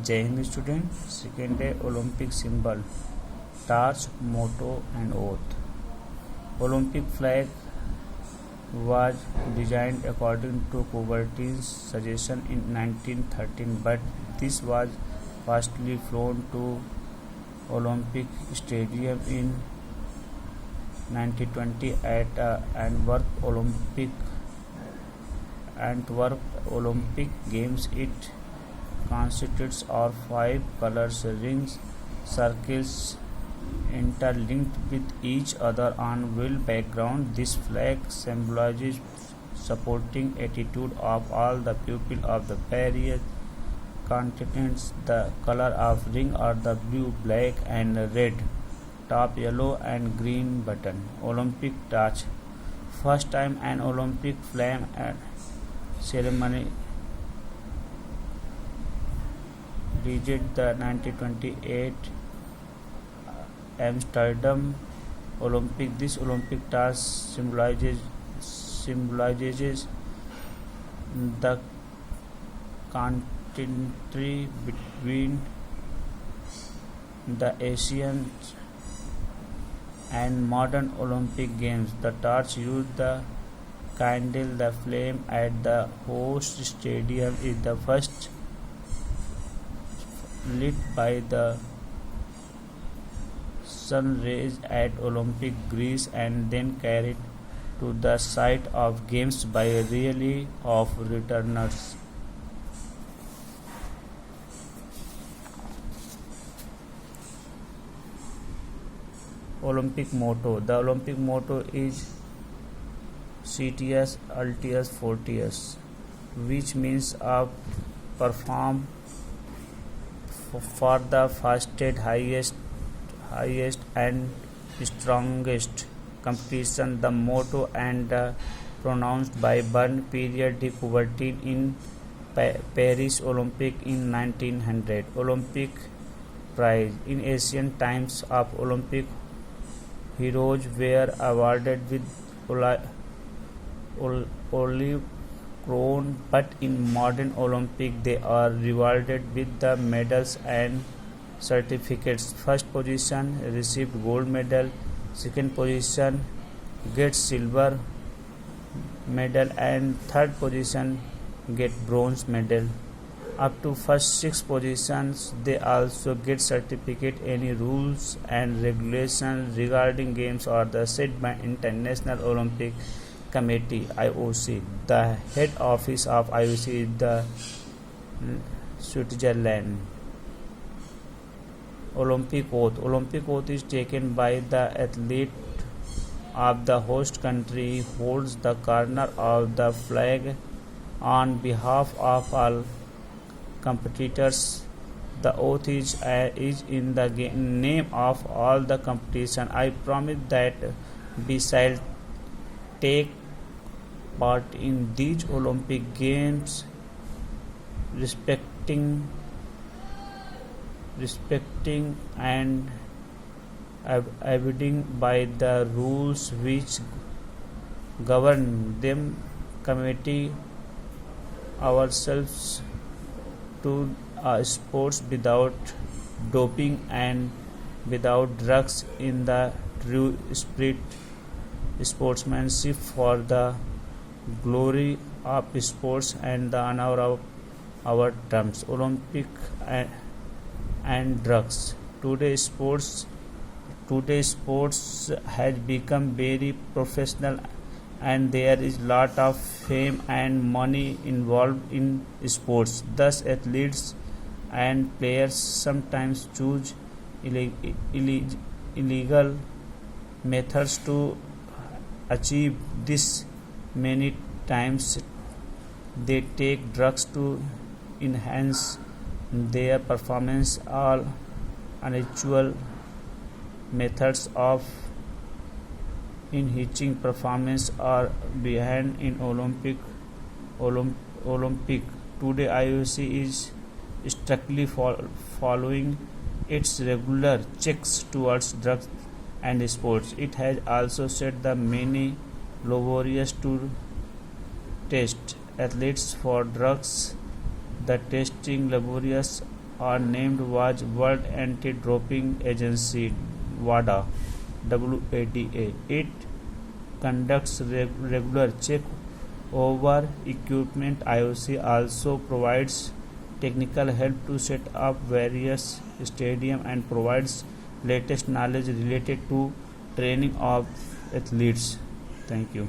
Jai Hind student. Second day Olympic symbol, torch, motto and oath. Olympic flag was designed according to Coubertin's suggestion in 1913, but this was firstly flown to Olympic Stadium in 1920 at Antwerp Olympic Games. It consists of 5 colors rings, circles interlinked with each other on wheel background. This flag symbolizes supporting attitude of all the people of the various continents. The color of ring are the blue, black and red, top yellow and green button. Olympic torch. First time an Olympic flame ceremony reached the 1928 Amsterdam Olympic. This Olympic torch symbolizes the continuity between the ancient and modern Olympic Games. The torch used the candle, the flame at the host stadium is the first lit by the sun rays at Olympic Greece and then carried to the site of games by a relay of returners. Olympic motto. The Olympic motto is Citius Altius Fortius, which means perform for the fastest, highest and strongest competition. The motto and pronounced by Bern period de Coubertin in Paris Olympic in 1900. Olympic prize. In ancient times of Olympic heroes were awarded with olive crown, but in modern Olympic they are rewarded with the medals and certificates. First position received gold medal, second position gets silver medal and third position get bronze medal. Up to first 6 positions they also get certificate. Any rules and regulations regarding games are set by International Olympic Committee (IOC). The head office of IOC is the Switzerland. Olympic oath. Olympic oath is taken by the athlete of the host country. He holds the corner of the flag on behalf of all competitors. The oath is in the name of all the competition. I promise that we shall take part in these Olympic Games, respecting and abiding by the rules which govern them. Committee ourselves to sports without doping and without drugs in the true spirit sportsmanship for the glory of sports and the honor of our terms. Olympic and drugs. Today's sports has become very professional and there is lot of fame and money involved in sports. Thus athletes and players sometimes choose illegal methods to achieve this. Many times they take drugs to enhance their performance. All unusual methods of enhancing performance are banned in Olympic. Today IOC is strictly following its regular checks towards drugs and sports. It has also set the many laborious to test athletes for drugs. The testing laborious are named was World Anti-Doping Agency WADA. WADA. It conducts regular check over equipment. IOC also provides technical help to set up various stadiums and provides latest knowledge related to training of athletes. Thank you.